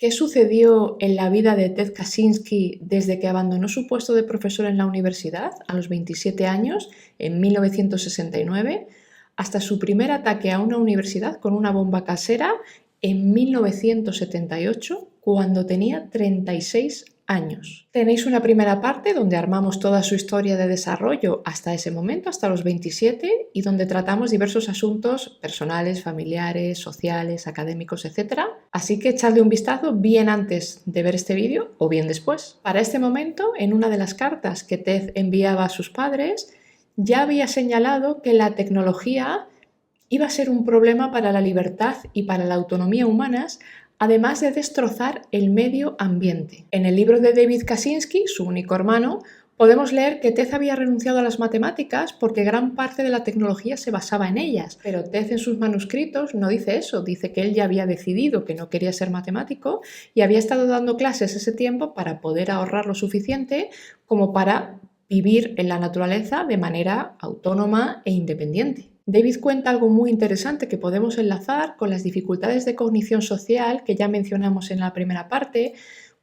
¿Qué sucedió en la vida de Ted Kaczynski desde que abandonó su puesto de profesor en la universidad a los 27 años, en 1969, hasta su primer ataque a una universidad con una bomba casera en 1978, cuando tenía 36 años? Tenéis una primera parte donde armamos toda su historia de desarrollo hasta ese momento, hasta los 27, y donde tratamos diversos asuntos personales, familiares, sociales, académicos, etc. Así que echadle un vistazo bien antes de ver este vídeo o bien después. Para este momento, en una de las cartas que Ted enviaba a sus padres, ya había señalado que la tecnología iba a ser un problema para la libertad y para la autonomía humanas, además de destrozar el medio ambiente. En el libro de David Kaczynski, su único hermano, podemos leer que Ted había renunciado a las matemáticas porque gran parte de la tecnología se basaba en ellas, pero Ted en sus manuscritos no dice eso, dice que él ya había decidido que no quería ser matemático y había estado dando clases ese tiempo para poder ahorrar lo suficiente como para vivir en la naturaleza de manera autónoma e independiente. David cuenta algo muy interesante que podemos enlazar con las dificultades de cognición social que ya mencionamos en la primera parte,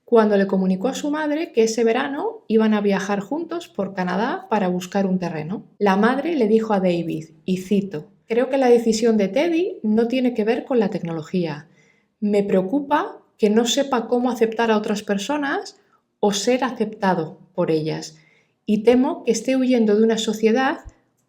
cuando le comunicó a su madre que ese verano iban a viajar juntos por Canadá para buscar un terreno. La madre le dijo a David, y cito: "Creo que la decisión de Teddy no tiene que ver con la tecnología. Me preocupa que no sepa cómo aceptar a otras personas o ser aceptado por ellas, y temo que esté huyendo de una sociedad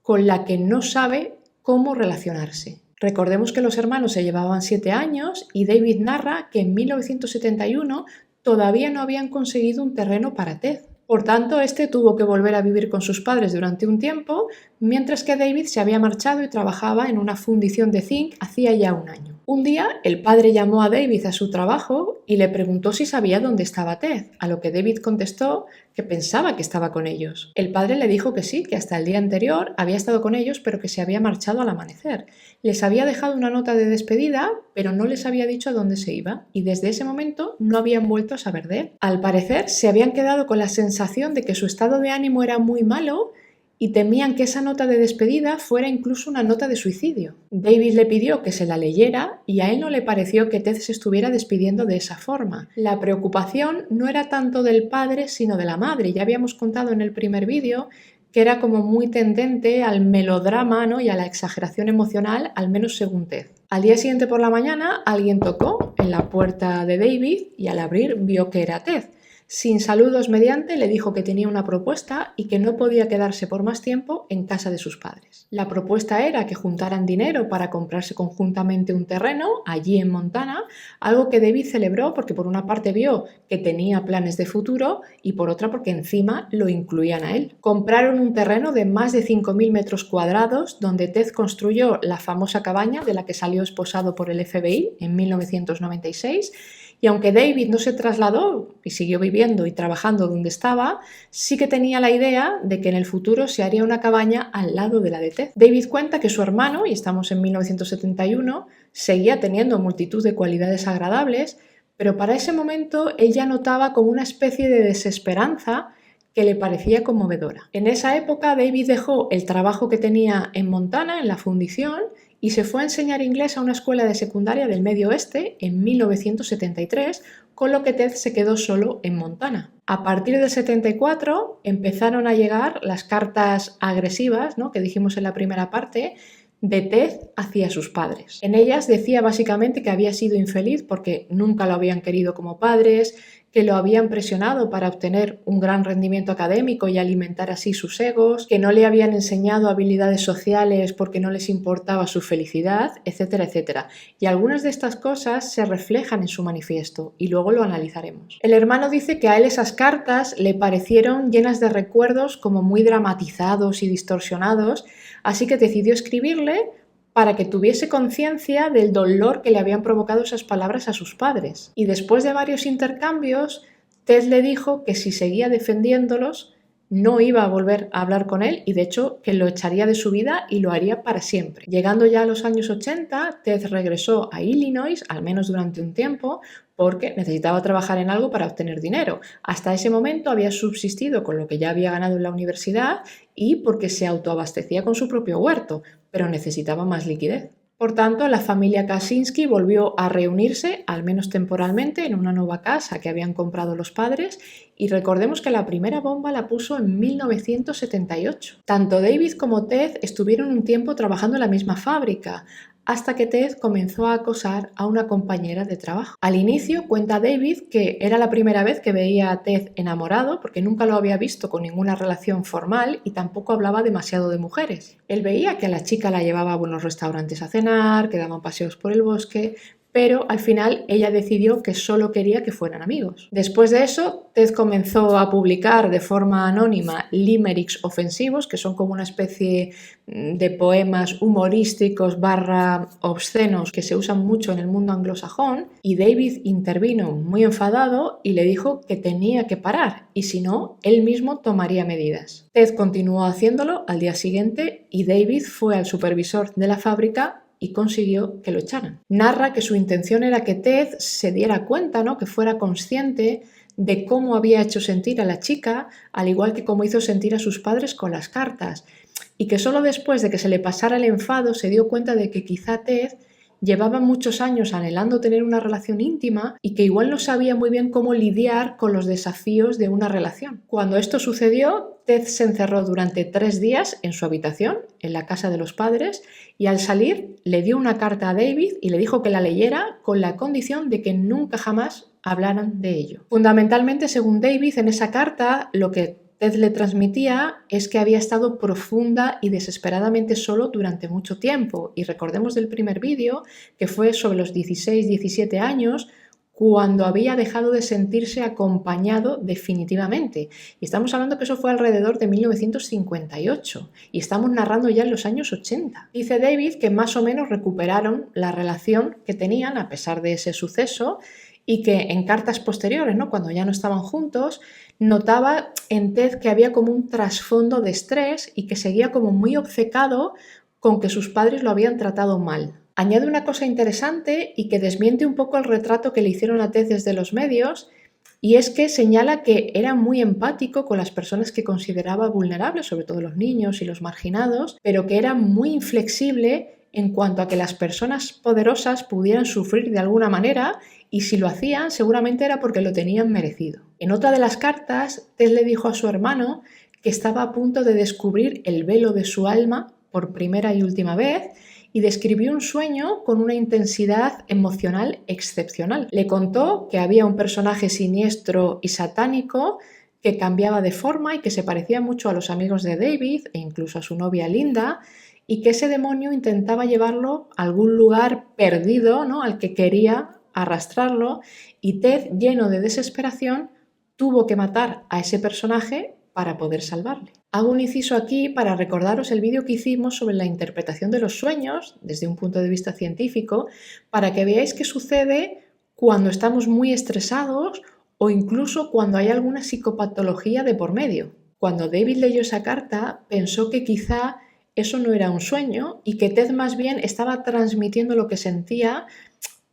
con la que no sabe cómo relacionarse". Recordemos que los hermanos se llevaban 7 años y David narra que en 1971 todavía no habían conseguido un terreno para Ted. Por tanto, este tuvo que volver a vivir con sus padres durante un tiempo, mientras que David se había marchado y trabajaba en una fundición de zinc hacía ya un año. Un día, el padre llamó a David a su trabajo y le preguntó si sabía dónde estaba Ted, a lo que David contestó que pensaba que estaba con ellos. El padre le dijo que sí, que hasta el día anterior había estado con ellos, pero que se había marchado al amanecer. Les había dejado una nota de despedida, pero no les había dicho a dónde se iba, y desde ese momento no habían vuelto a saber de él. Al parecer, se habían quedado con la sensación de que su estado de ánimo era muy malo y temían que esa nota de despedida fuera incluso una nota de suicidio. David le pidió que se la leyera y a él no le pareció que Ted se estuviera despidiendo de esa forma. La preocupación no era tanto del padre sino de la madre. Ya habíamos contado en el primer vídeo que era como muy tendente al melodrama, ¿no?, y a la exageración emocional, al menos según Ted. Al día siguiente por la mañana alguien tocó en la puerta de David y al abrir vio que era Ted. Sin saludos mediante, le dijo que tenía una propuesta y que no podía quedarse por más tiempo en casa de sus padres. La propuesta era que juntaran dinero para comprarse conjuntamente un terreno allí en Montana, algo que David celebró porque por una parte vio que tenía planes de futuro y por otra porque encima lo incluían a él. Compraron un terreno de más de 5.000 metros cuadrados donde Ted construyó la famosa cabaña de la que salió esposado por el FBI en 1996. Y aunque David no se trasladó y siguió viviendo y trabajando donde estaba, sí que tenía la idea de que en el futuro se haría una cabaña al lado de la de Ted. David cuenta que su hermano, y estamos en 1971, seguía teniendo multitud de cualidades agradables, pero para ese momento él ya notaba como una especie de desesperanza que le parecía conmovedora. En esa época David dejó el trabajo que tenía en Montana, en la fundición, y se fue a enseñar inglés a una escuela de secundaria del Medio Oeste en 1973, con lo que Ted se quedó solo en Montana. A partir del 74 empezaron a llegar las cartas agresivas, ¿no?, que dijimos en la primera parte, de Ted hacia sus padres. En ellas decía básicamente que había sido infeliz porque nunca lo habían querido como padres, que lo habían presionado para obtener un gran rendimiento académico y alimentar así sus egos, que no le habían enseñado habilidades sociales porque no les importaba su felicidad, etcétera, etcétera. Y algunas de estas cosas se reflejan en su manifiesto y luego lo analizaremos. El hermano dice que a él esas cartas le parecieron llenas de recuerdos como muy dramatizados y distorsionados, así que decidió escribirle para que tuviese conciencia del dolor que le habían provocado esas palabras a sus padres. Y después de varios intercambios, Ted le dijo que si seguía defendiéndolos, no iba a volver a hablar con él y de hecho que lo echaría de su vida y lo haría para siempre. Llegando ya a los años 80, Ted regresó a Illinois, al menos durante un tiempo, porque necesitaba trabajar en algo para obtener dinero. Hasta ese momento había subsistido con lo que ya había ganado en la universidad y porque se autoabastecía con su propio huerto, pero necesitaba más liquidez. Por tanto, la familia Kaczynski volvió a reunirse, al menos temporalmente, en una nueva casa que habían comprado los padres, y recordemos que la primera bomba la puso en 1978. Tanto David como Ted estuvieron un tiempo trabajando en la misma fábrica, hasta que Ted comenzó a acosar a una compañera de trabajo. Al inicio cuenta David que era la primera vez que veía a Ted enamorado, porque nunca lo había visto con ninguna relación formal y tampoco hablaba demasiado de mujeres. Él veía que a la chica la llevaba a buenos restaurantes a cenar, que daban paseos por el bosque, pero al final ella decidió que solo quería que fueran amigos. Después de eso, Ted comenzó a publicar de forma anónima limericks ofensivos, que son como una especie de poemas humorísticos / obscenos que se usan mucho en el mundo anglosajón, y David intervino muy enfadado y le dijo que tenía que parar, y si no, él mismo tomaría medidas. Ted continuó haciéndolo al día siguiente y David fue al supervisor de la fábrica y consiguió que lo echaran. Narra que su intención era que Ted se diera cuenta, ¿no?, que fuera consciente de cómo había hecho sentir a la chica, al igual que cómo hizo sentir a sus padres con las cartas, y que solo después de que se le pasara el enfado se dio cuenta de que quizá Ted llevaba muchos años anhelando tener una relación íntima y que igual no sabía muy bien cómo lidiar con los desafíos de una relación. Cuando esto sucedió, Ted se encerró durante 3 días en su habitación, en la casa de los padres, y al salir le dio una carta a David y le dijo que la leyera con la condición de que nunca jamás hablaran de ello. Fundamentalmente, según David, en esa carta lo que Ted le transmitía es que había estado profunda y desesperadamente solo durante mucho tiempo, y recordemos del primer vídeo que fue sobre los 16-17 años cuando había dejado de sentirse acompañado definitivamente. Y estamos hablando que eso fue alrededor de 1958 y estamos narrando ya en los años 80. Dice David que más o menos recuperaron la relación que tenían a pesar de ese suceso y que en cartas posteriores, ¿no?, cuando ya no estaban juntos, notaba en Ted que había como un trasfondo de estrés y que seguía como muy obcecado con que sus padres lo habían tratado mal. Añade una cosa interesante y que desmiente un poco el retrato que le hicieron a Ted desde los medios, y es que señala que era muy empático con las personas que consideraba vulnerables, sobre todo los niños y los marginados, pero que era muy inflexible en cuanto a que las personas poderosas pudieran sufrir de alguna manera, y si lo hacían seguramente era porque lo tenían merecido. En otra de las cartas, Ted le dijo a su hermano que estaba a punto de descubrir el velo de su alma por primera y última vez, y describió un sueño con una intensidad emocional excepcional. Le contó que había un personaje siniestro y satánico que cambiaba de forma y que se parecía mucho a los amigos de David e incluso a su novia Linda, y que ese demonio intentaba llevarlo a algún lugar perdido, ¿no?, al que quería arrastrarlo, y Ted, lleno de desesperación, tuvo que matar a ese personaje para poder salvarle. Hago un inciso aquí para recordaros el vídeo que hicimos sobre la interpretación de los sueños desde un punto de vista científico, para que veáis qué sucede cuando estamos muy estresados o incluso cuando hay alguna psicopatología de por medio. Cuando David leyó esa carta, pensó que quizá eso no era un sueño y que Ted más bien estaba transmitiendo lo que sentía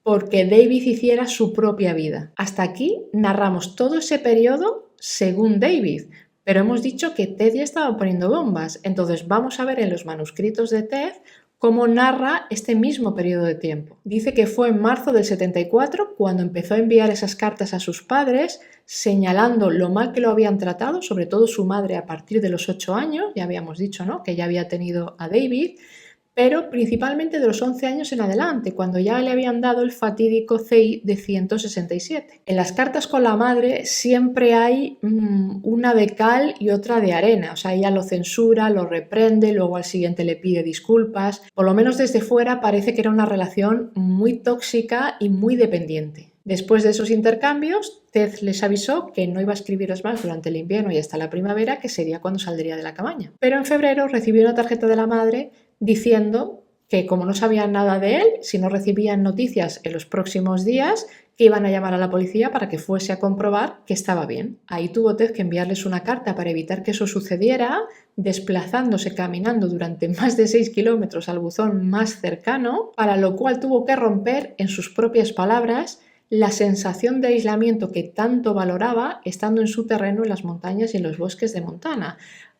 porque David hiciera su propia vida. Hasta aquí narramos todo ese periodo según David, pero hemos dicho que Ted ya estaba poniendo bombas, entonces vamos a ver en los manuscritos de Ted cómo narra este mismo periodo de tiempo. Dice que fue en marzo del 74 cuando empezó a enviar esas cartas a sus padres, señalando lo mal que lo habían tratado, sobre todo su madre a partir de los 8 años, ya habíamos dicho, ¿no?, que ya había tenido a David, pero principalmente de los 11 años en adelante, cuando ya le habían dado el fatídico CI de 167. En las cartas con la madre siempre hay una de cal y otra de arena, o sea, ella lo censura, lo reprende, luego al siguiente le pide disculpas. Por lo menos desde fuera parece que era una relación muy tóxica y muy dependiente. Después de esos intercambios, Ted les avisó que no iba a escribirles más durante el invierno y hasta la primavera, que sería cuando saldría de la cabaña. Pero en febrero recibió una tarjeta de la madre diciendo que como no sabían nada de él, si no recibían noticias en los próximos días, que iban a llamar a la policía para que fuese a comprobar que estaba bien. Ahí tuvo Ted que enviarles una carta para evitar que eso sucediera, desplazándose caminando durante más de 6 kilómetros al buzón más cercano, para lo cual tuvo que romper, en sus propias palabras, la sensación de aislamiento que tanto valoraba estando en su terreno en las montañas y en los bosques de Montana,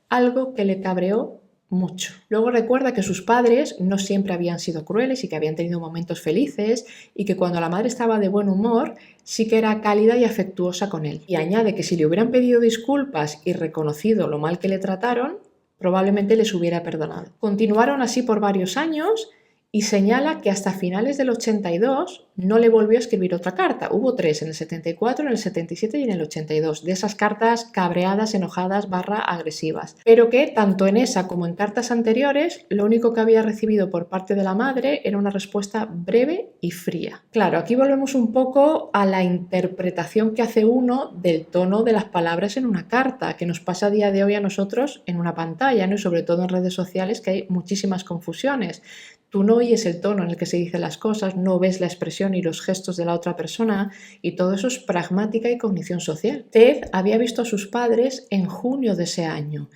algo que le cabreó mucho. Luego recuerda que sus padres no siempre habían sido crueles y que habían tenido momentos felices y que cuando la madre estaba de buen humor sí que era cálida y afectuosa con él. Y añade que si le hubieran pedido disculpas y reconocido lo mal que le trataron, probablemente les hubiera perdonado. Continuaron así por varios años y señala que hasta finales del 82 no le volvió a escribir otra carta. Hubo 3, en el 74, en el 77 y en el 82, de esas cartas cabreadas, enojadas, agresivas. Pero que tanto en esa como en cartas anteriores, lo único que había recibido por parte de la madre era una respuesta breve y fría. Claro, aquí volvemos un poco a la interpretación que hace uno del tono de las palabras en una carta, que nos pasa a día de hoy a nosotros en una pantalla, ¿no? Y sobre todo en redes sociales, que hay muchísimas confusiones. Tú no oyes el tono en el que se dicen las cosas, no ves la expresión y los gestos de la otra persona, y todo eso es pragmática y cognición social. Ted había visto a sus padres en junio de ese año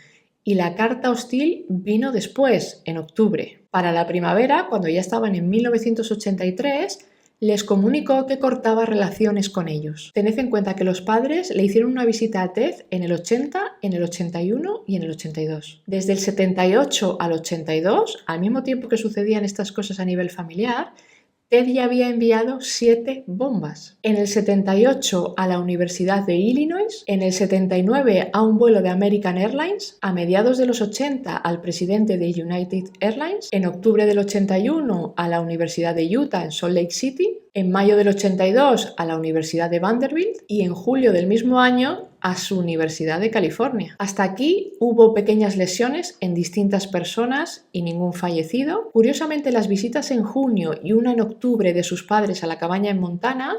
y la carta hostil vino después, en octubre. Para la primavera, cuando ya estaban en 1983, les comunicó que cortaba relaciones con ellos. Tened en cuenta que los padres le hicieron una visita a Ted en el 80, en el 81 y en el 82. Desde el 78 al 82, al mismo tiempo que sucedían estas cosas a nivel familiar, Ted ya había enviado 7 bombas. En el 78 a la Universidad de Illinois, en el 79 a un vuelo de American Airlines, a mediados de los 80 al presidente de United Airlines, en octubre del 81 a la Universidad de Utah en Salt Lake City, en mayo del 82 a la Universidad de Vanderbilt y en julio del mismo año a su Universidad de California. Hasta aquí hubo pequeñas lesiones en distintas personas y ningún fallecido. Curiosamente, las visitas en junio y una en octubre de sus padres a la cabaña en Montana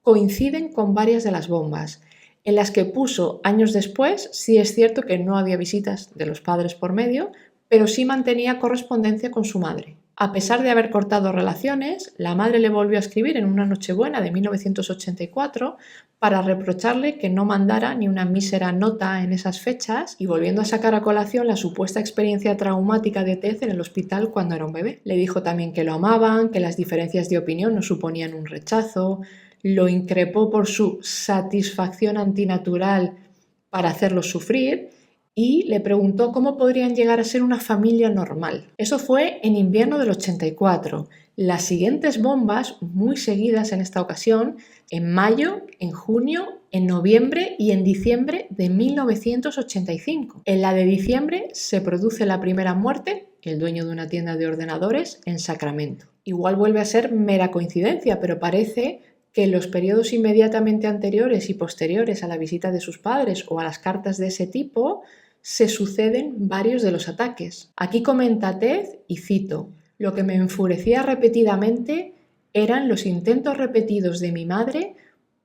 coinciden con varias de las bombas. En las que puso años después, sí es cierto que no había visitas de los padres por medio, pero sí mantenía correspondencia con su madre. A pesar de haber cortado relaciones, la madre le volvió a escribir en una Nochebuena de 1984 para reprocharle que no mandara ni una mísera nota en esas fechas y volviendo a sacar a colación la supuesta experiencia traumática de Ted en el hospital cuando era un bebé. Le dijo también que lo amaban, que las diferencias de opinión no suponían un rechazo, lo increpó por su satisfacción antinatural para hacerlo sufrir y le preguntó cómo podrían llegar a ser una familia normal. Eso fue en invierno del 84. Las siguientes bombas, muy seguidas en esta ocasión, en mayo, en junio, en noviembre y en diciembre de 1985. En la de diciembre se produce la primera muerte, el dueño de una tienda de ordenadores, en Sacramento. Igual vuelve a ser mera coincidencia, pero parece que en los periodos inmediatamente anteriores y posteriores a la visita de sus padres o a las cartas de ese tipo, se suceden varios de los ataques. Aquí comenta Ted, y cito, «Lo que me enfurecía repetidamente eran los intentos repetidos de mi madre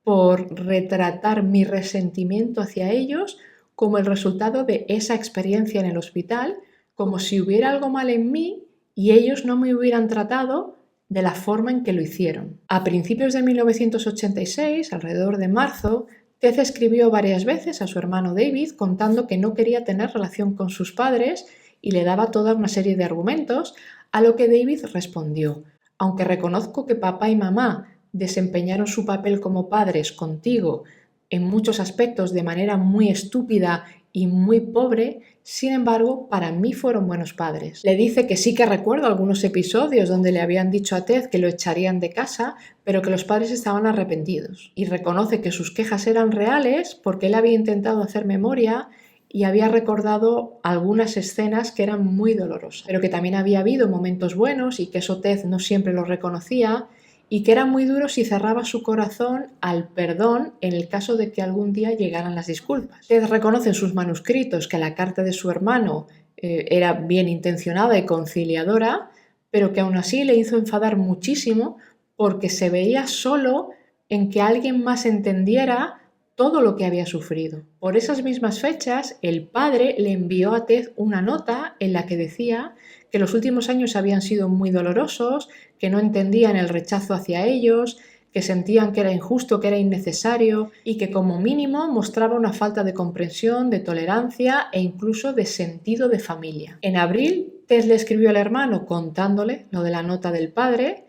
por retratar mi resentimiento hacia ellos como el resultado de esa experiencia en el hospital, como si hubiera algo mal en mí y ellos no me hubieran tratado de la forma en que lo hicieron». A principios de 1986, alrededor de marzo, Ted escribió varias veces a su hermano David contando que no quería tener relación con sus padres y le daba toda una serie de argumentos, a lo que David respondió: «Aunque reconozco que papá y mamá desempeñaron su papel como padres contigo en muchos aspectos de manera muy estúpida y muy pobre, sin embargo, para mí fueron buenos padres». Le dice que sí que recuerda algunos episodios donde le habían dicho a Ted que lo echarían de casa, pero que los padres estaban arrepentidos. Y reconoce que sus quejas eran reales porque él había intentado hacer memoria y había recordado algunas escenas que eran muy dolorosas, pero que también había habido momentos buenos y que eso Ted no siempre lo reconocía y que era muy duro si cerraba su corazón al perdón en el caso de que algún día llegaran las disculpas. Ted reconoce en sus manuscritos que la carta de su hermano era bien intencionada y conciliadora, pero que aún así le hizo enfadar muchísimo porque se veía solo en que alguien más entendiera todo lo que había sufrido. Por esas mismas fechas, el padre le envió a Ted una nota en la que decía que los últimos años habían sido muy dolorosos, que no entendían el rechazo hacia ellos, que sentían que era injusto, que era innecesario y que como mínimo mostraba una falta de comprensión, de tolerancia e incluso de sentido de familia. En abril, Ted le escribió al hermano contándole lo de la nota del padre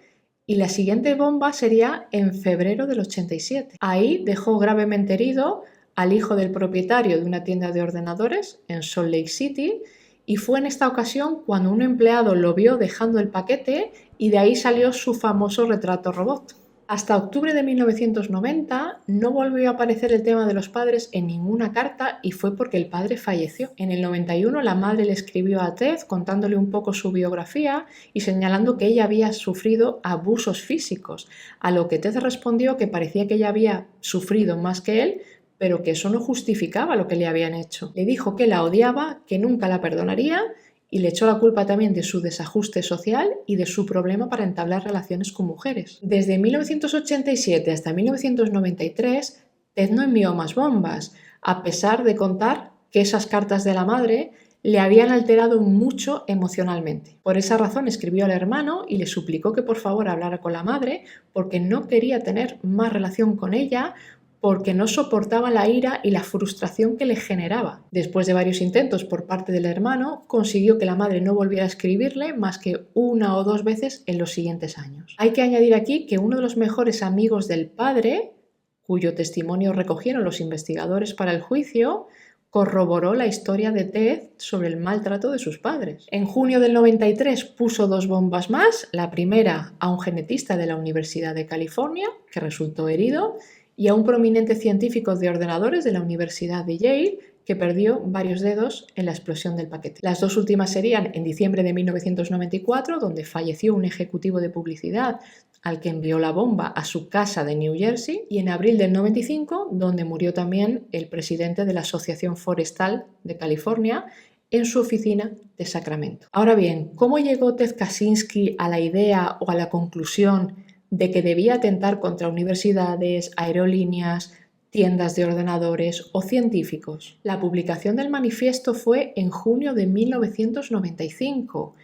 y la siguiente bomba sería en febrero del 87. Ahí dejó gravemente herido al hijo del propietario de una tienda de ordenadores en Salt Lake City y fue en esta ocasión cuando un empleado lo vio dejando el paquete y de ahí salió su famoso retrato robot. Hasta octubre de 1990 no volvió a aparecer el tema de los padres en ninguna carta y fue porque el padre falleció. En el 91 la madre le escribió a Ted contándole un poco su biografía y señalando que ella había sufrido abusos físicos, a lo que Ted respondió que parecía que ella había sufrido más que él, pero que eso no justificaba lo que le habían hecho. Le dijo que la odiaba, que nunca la perdonaría y le echó la culpa también de su desajuste social y de su problema para entablar relaciones con mujeres. Desde 1987 hasta 1993, Ted no envió más bombas, a pesar de contar que esas cartas de la madre le habían alterado mucho emocionalmente. Por esa razón escribió al hermano y le suplicó que por favor hablara con la madre porque no quería tener más relación con ella, porque no soportaba la ira y la frustración que le generaba. Después de varios intentos por parte del hermano, consiguió que la madre no volviera a escribirle más que 1 o 2 veces en los siguientes años. Hay que añadir aquí que uno de los mejores amigos del padre, cuyo testimonio recogieron los investigadores para el juicio, corroboró la historia de Ted sobre el maltrato de sus padres. En junio del 93 puso 2 bombas más, la primera a un genetista de la Universidad de California, que resultó herido, y a un prominente científico de ordenadores de la Universidad de Yale, que perdió varios dedos en la explosión del paquete. Las 2 últimas serían en diciembre de 1994, donde falleció un ejecutivo de publicidad al que envió la bomba a su casa de New Jersey, y en abril del 95, donde murió también el presidente de la Asociación Forestal de California en su oficina de Sacramento. Ahora bien, ¿cómo llegó Ted Kaczynski a la idea o a la conclusión de que debía atentar contra universidades, aerolíneas, tiendas de ordenadores o científicos? La publicación del manifiesto fue en junio de 1995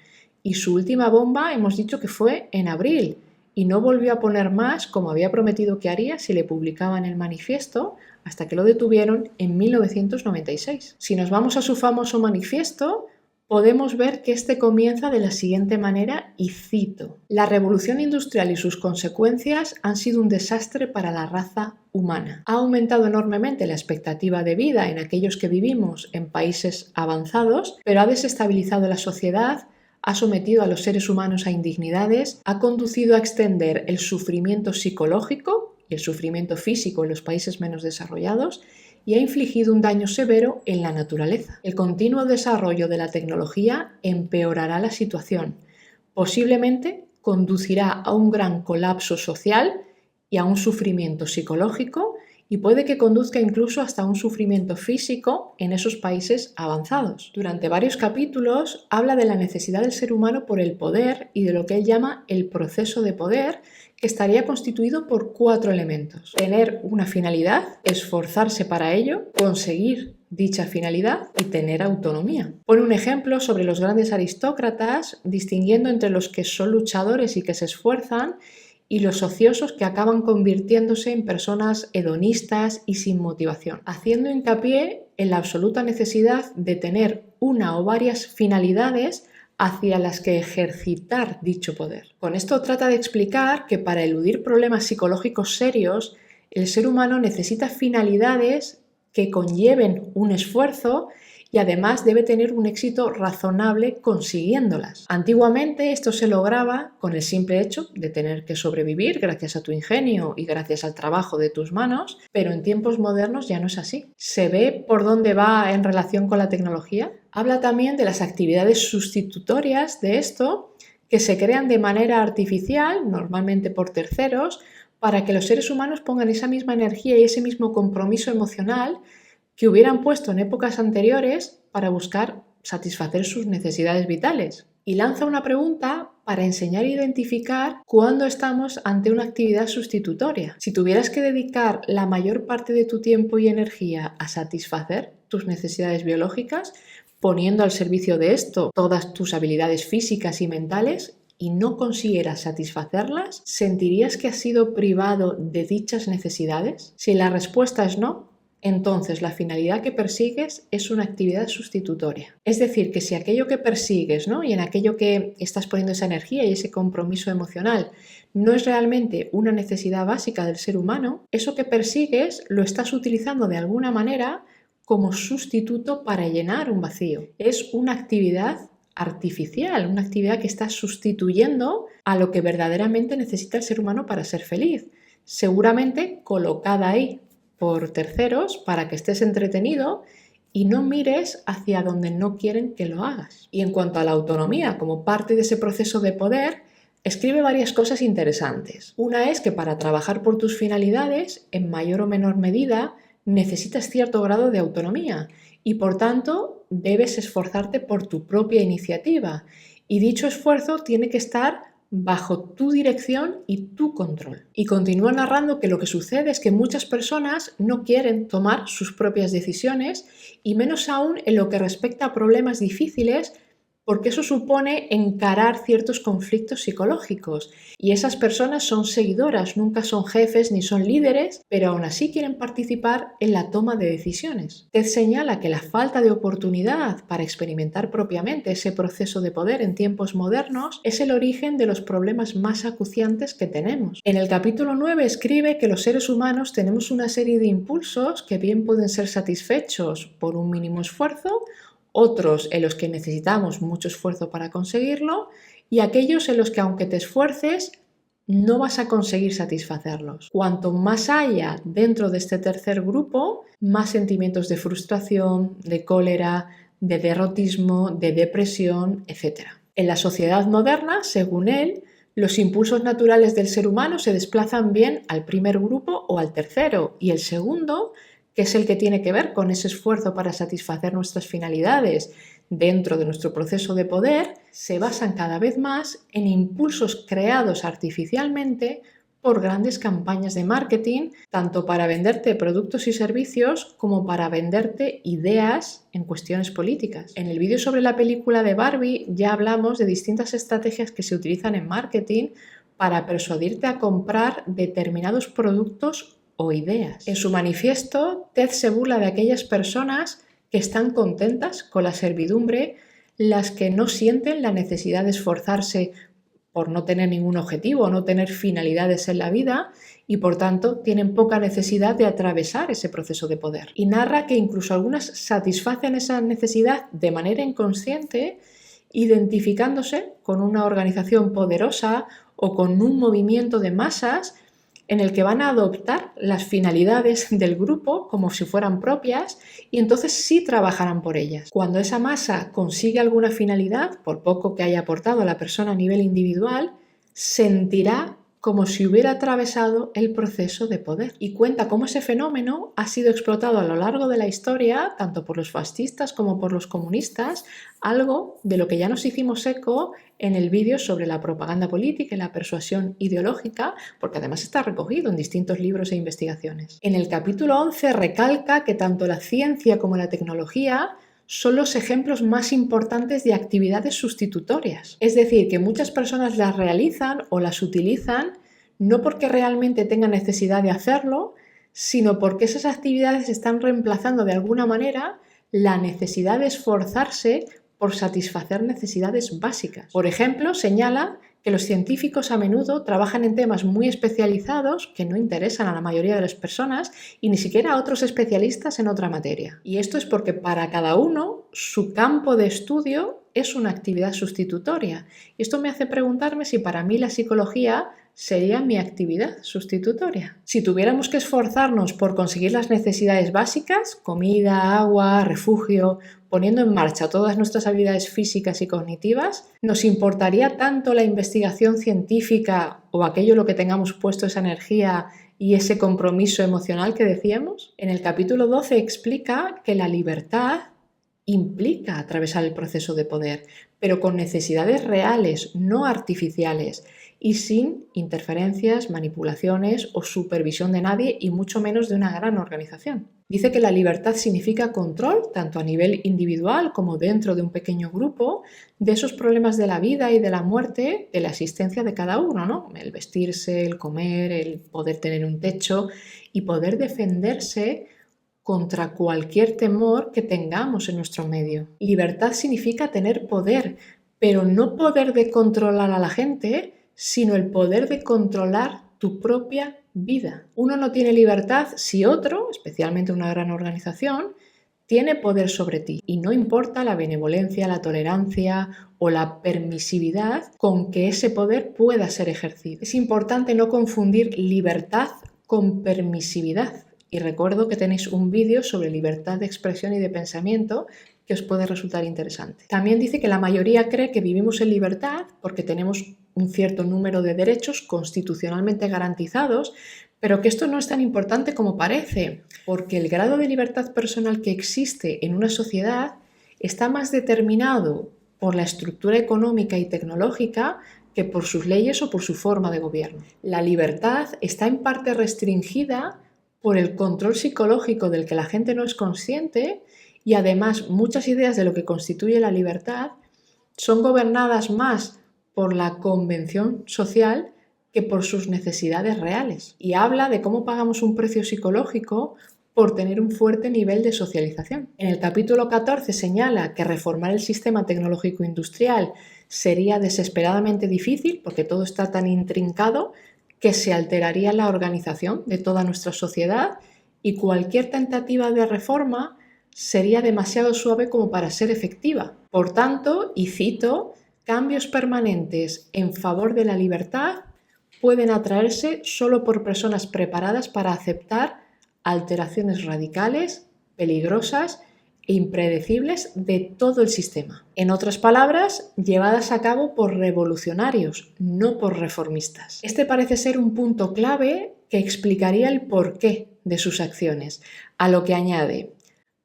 y su última bomba hemos dicho que fue en abril y no volvió a poner más, como había prometido que haría si le publicaban el manifiesto, hasta que lo detuvieron en 1996. Si nos vamos a su famoso manifiesto, podemos ver que este comienza de la siguiente manera y cito: «La revolución industrial y sus consecuencias han sido un desastre para la raza humana. Ha aumentado enormemente la expectativa de vida en aquellos que vivimos en países avanzados, pero ha desestabilizado la sociedad, ha sometido a los seres humanos a indignidades, ha conducido a extender el sufrimiento psicológico y el sufrimiento físico en los países menos desarrollados y ha infligido un daño severo en la naturaleza. El continuo desarrollo de la tecnología empeorará la situación. Posiblemente conducirá a un gran colapso social y a un sufrimiento psicológico y puede que conduzca incluso hasta un sufrimiento físico en esos países avanzados». Durante varios capítulos habla de la necesidad del ser humano por el poder y de lo que él llama el proceso de poder, que estaría constituido por 4 elementos: tener una finalidad, esforzarse para ello, conseguir dicha finalidad y tener autonomía. Pone un ejemplo sobre los grandes aristócratas, distinguiendo entre los que son luchadores y que se esfuerzan y los ociosos que acaban convirtiéndose en personas hedonistas y sin motivación, haciendo hincapié en la absoluta necesidad de tener una o varias finalidades hacia las que ejercitar dicho poder. Con esto trata de explicar que para eludir problemas psicológicos serios, el ser humano necesita finalidades que conlleven un esfuerzo y además debe tener un éxito razonable consiguiéndolas. Antiguamente esto se lograba con el simple hecho de tener que sobrevivir gracias a tu ingenio y gracias al trabajo de tus manos, pero en tiempos modernos ya no es así. ¿Se ve por dónde va en relación con la tecnología? Habla también de las actividades sustitutorias de esto que se crean de manera artificial, normalmente por terceros, para que los seres humanos pongan esa misma energía y ese mismo compromiso emocional que hubieran puesto en épocas anteriores para buscar satisfacer sus necesidades vitales. Y lanza una pregunta para enseñar a identificar cuándo estamos ante una actividad sustitutoria. Si tuvieras que dedicar la mayor parte de tu tiempo y energía a satisfacer tus necesidades biológicas, poniendo al servicio de esto todas tus habilidades físicas y mentales, y no consiguieras satisfacerlas, ¿sentirías que has sido privado de dichas necesidades? Si la respuesta es no, entonces la finalidad que persigues es una actividad sustitutoria. Es decir, que si aquello que persigues, ¿no?, y en aquello que estás poniendo esa energía y ese compromiso emocional no es realmente una necesidad básica del ser humano, eso que persigues lo estás utilizando de alguna manera como sustituto para llenar un vacío. Es una actividad artificial, una actividad que está sustituyendo a lo que verdaderamente necesita el ser humano para ser feliz, seguramente colocada ahí por terceros para que estés entretenido y no mires hacia donde no quieren que lo hagas. Y en cuanto a la autonomía, como parte de ese proceso de poder, escribe varias cosas interesantes. Una es que para trabajar por tus finalidades, en mayor o menor medida, necesitas cierto grado de autonomía y por tanto debes esforzarte por tu propia iniciativa. Y dicho esfuerzo tiene que estar bajo tu dirección y tu control. Y continúa narrando que lo que sucede es que muchas personas no quieren tomar sus propias decisiones y menos aún en lo que respecta a problemas difíciles, porque eso supone encarar ciertos conflictos psicológicos. Y esas personas son seguidoras, nunca son jefes ni son líderes, pero aún así quieren participar en la toma de decisiones. Ted señala que la falta de oportunidad para experimentar propiamente ese proceso de poder en tiempos modernos es el origen de los problemas más acuciantes que tenemos. En el capítulo 9 escribe que los seres humanos tenemos una serie de impulsos que bien pueden ser satisfechos por un mínimo esfuerzo, otros en los que necesitamos mucho esfuerzo para conseguirlo y aquellos en los que aunque te esfuerces no vas a conseguir satisfacerlos. Cuanto más haya dentro de este tercer grupo, más sentimientos de frustración, de cólera, de derrotismo, de depresión, etc. En la sociedad moderna, según él, los impulsos naturales del ser humano se desplazan bien al primer grupo o al tercero, y el segundo, que es el que tiene que ver con ese esfuerzo para satisfacer nuestras finalidades dentro de nuestro proceso de poder, se basan cada vez más en impulsos creados artificialmente por grandes campañas de marketing, tanto para venderte productos y servicios como para venderte ideas en cuestiones políticas. En el vídeo sobre la película de Barbie ya hablamos de distintas estrategias que se utilizan en marketing para persuadirte a comprar determinados productos o ideas. En su manifiesto, Ted se burla de aquellas personas que están contentas con la servidumbre, las que no sienten la necesidad de esforzarse por no tener ningún objetivo o no tener finalidades en la vida y por tanto tienen poca necesidad de atravesar ese proceso de poder. Y narra que incluso algunas satisfacen esa necesidad de manera inconsciente, identificándose con una organización poderosa o con un movimiento de masas en el que van a adoptar las finalidades del grupo como si fueran propias y entonces sí trabajarán por ellas. Cuando esa masa consigue alguna finalidad, por poco que haya aportado a la persona a nivel individual, sentirá como si hubiera atravesado el proceso de poder. Y cuenta cómo ese fenómeno ha sido explotado a lo largo de la historia, tanto por los fascistas como por los comunistas, algo de lo que ya nos hicimos eco en el vídeo sobre la propaganda política y la persuasión ideológica, porque además está recogido en distintos libros e investigaciones. En el capítulo 11 recalca que tanto la ciencia como la tecnología son los ejemplos más importantes de actividades sustitutorias. Es decir, que muchas personas las realizan o las utilizan no porque realmente tengan necesidad de hacerlo, sino porque esas actividades están reemplazando de alguna manera la necesidad de esforzarse por satisfacer necesidades básicas. Por ejemplo, señala que los científicos a menudo trabajan en temas muy especializados que no interesan a la mayoría de las personas y ni siquiera a otros especialistas en otra materia. Y esto es porque para cada uno su campo de estudio es una actividad sustitutoria. Y esto me hace preguntarme si para mí la psicología sería mi actividad sustitutoria. Si tuviéramos que esforzarnos por conseguir las necesidades básicas, comida, agua, refugio, poniendo en marcha todas nuestras habilidades físicas y cognitivas, ¿nos importaría tanto la investigación científica o aquello en lo que tengamos puesto esa energía y ese compromiso emocional que decíamos? En el capítulo 12 explica que la libertad implica atravesar el proceso de poder, pero con necesidades reales, no artificiales, y sin interferencias, manipulaciones o supervisión de nadie y mucho menos de una gran organización. Dice que la libertad significa control, tanto a nivel individual como dentro de un pequeño grupo, de esos problemas de la vida y de la muerte, de la existencia de cada uno, ¿no? El vestirse, el comer, el poder tener un techo y poder defenderse contra cualquier temor que tengamos en nuestro medio. Libertad significa tener poder, pero no poder de controlar a la gente, sino el poder de controlar tu propia vida. Uno no tiene libertad si otro, especialmente una gran organización, tiene poder sobre ti y no importa la benevolencia, la tolerancia o la permisividad con que ese poder pueda ser ejercido. Es importante no confundir libertad con permisividad. Y recuerdo que tenéis un vídeo sobre libertad de expresión y de pensamiento que os puede resultar interesante. También dice que la mayoría cree que vivimos en libertad porque tenemos un cierto número de derechos constitucionalmente garantizados, pero que esto no es tan importante como parece, porque el grado de libertad personal que existe en una sociedad está más determinado por la estructura económica y tecnológica que por sus leyes o por su forma de gobierno. La libertad está en parte restringida por el control psicológico del que la gente no es consciente y además muchas ideas de lo que constituye la libertad son gobernadas más por la convención social que por sus necesidades reales. Y habla de cómo pagamos un precio psicológico por tener un fuerte nivel de socialización. En el capítulo 14 señala que reformar el sistema tecnológico industrial sería desesperadamente difícil porque todo está tan intrincado que se alteraría la organización de toda nuestra sociedad y cualquier tentativa de reforma sería demasiado suave como para ser efectiva. Por tanto, y cito, cambios permanentes en favor de la libertad pueden atraerse solo por personas preparadas para aceptar alteraciones radicales, peligrosas e impredecibles de todo el sistema. En otras palabras, llevadas a cabo por revolucionarios, no por reformistas. Este parece ser un punto clave que explicaría el porqué de sus acciones, a lo que añade: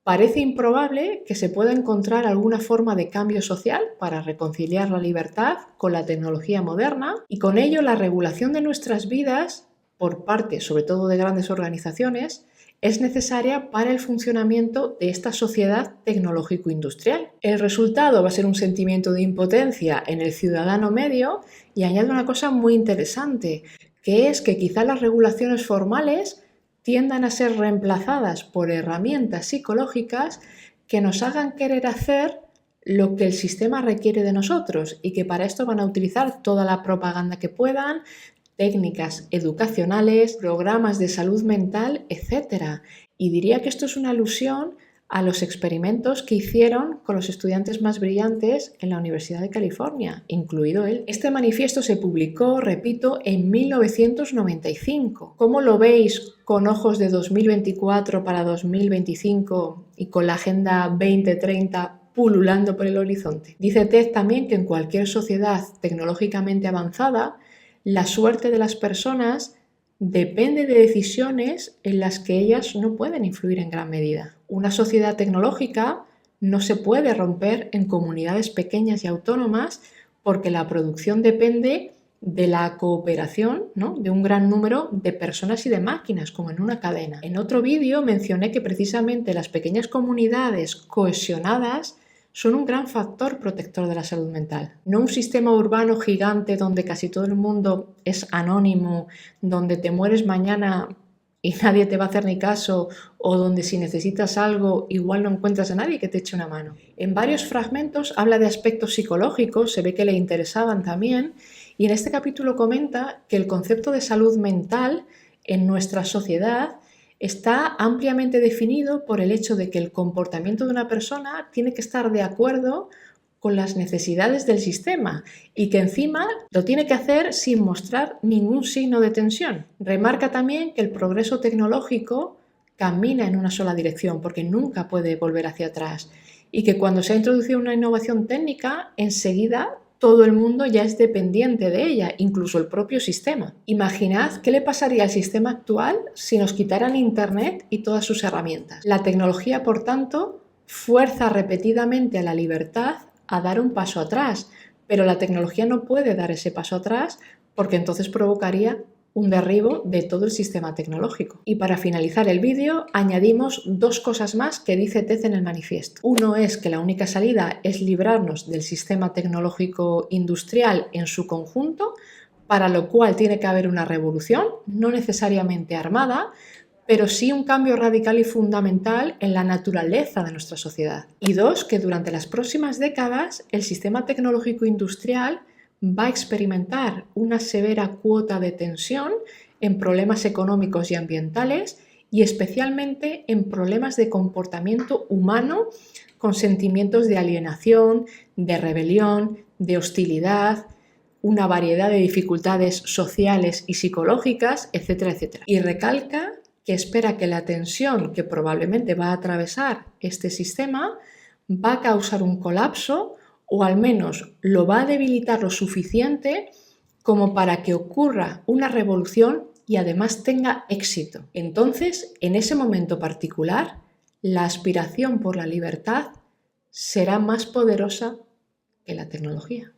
parece improbable que se pueda encontrar alguna forma de cambio social para reconciliar la libertad con la tecnología moderna y con ello la regulación de nuestras vidas por parte, sobre todo de grandes organizaciones, es necesaria para el funcionamiento de esta sociedad tecnológico-industrial. El resultado va a ser un sentimiento de impotencia en el ciudadano medio y añade una cosa muy interesante, que es que quizá las regulaciones formales tiendan a ser reemplazadas por herramientas psicológicas que nos hagan querer hacer lo que el sistema requiere de nosotros y que para esto van a utilizar toda la propaganda que puedan, técnicas educacionales, programas de salud mental, etc. Y diría que esto es una alusión a los experimentos que hicieron con los estudiantes más brillantes en la Universidad de California, incluido él. Este manifiesto se publicó, repito, en 1995. ¿Cómo lo veis con ojos de 2024 para 2025 y con la Agenda 2030 pululando por el horizonte? Dice Ted también que en cualquier sociedad tecnológicamente avanzada, la suerte de las personas depende de decisiones en las que ellas no pueden influir en gran medida. Una sociedad tecnológica no se puede romper en comunidades pequeñas y autónomas porque la producción depende de la cooperación, ¿no?, de un gran número de personas y de máquinas, como en una cadena. En otro vídeo mencioné que precisamente las pequeñas comunidades cohesionadas son un gran factor protector de la salud mental. No un sistema urbano gigante donde casi todo el mundo es anónimo, donde te mueres mañana y nadie te va a hacer ni caso, o donde si necesitas algo igual no encuentras a nadie que te eche una mano. En varios fragmentos habla de aspectos psicológicos, se ve que le interesaban también, y en este capítulo comenta que el concepto de salud mental en nuestra sociedad está ampliamente definido por el hecho de que el comportamiento de una persona tiene que estar de acuerdo con las necesidades del sistema y que encima lo tiene que hacer sin mostrar ningún signo de tensión. Remarca también que el progreso tecnológico camina en una sola dirección porque nunca puede volver hacia atrás y que cuando se ha introducido una innovación técnica, enseguida todo el mundo ya es dependiente de ella, incluso el propio sistema. Imaginad qué le pasaría al sistema actual si nos quitaran Internet y todas sus herramientas. La tecnología, por tanto, fuerza repetidamente a la libertad a dar un paso atrás, pero la tecnología no puede dar ese paso atrás porque entonces provocaría un derribo de todo el sistema tecnológico. Y para finalizar el vídeo, añadimos dos cosas más que dice Ted en el manifiesto. Uno es que la única salida es librarnos del sistema tecnológico industrial en su conjunto, para lo cual tiene que haber una revolución, no necesariamente armada, pero sí un cambio radical y fundamental en la naturaleza de nuestra sociedad. Y dos, que durante las próximas décadas el sistema tecnológico industrial va a experimentar una severa cuota de tensión en problemas económicos y ambientales y especialmente en problemas de comportamiento humano con sentimientos de alienación, de rebelión, de hostilidad, una variedad de dificultades sociales y psicológicas, etcétera, etcétera. Y recalca que espera que la tensión que probablemente va a atravesar este sistema va a causar un colapso o al menos lo va a debilitar lo suficiente como para que ocurra una revolución y además tenga éxito. Entonces, en ese momento particular, la aspiración por la libertad será más poderosa que la tecnología.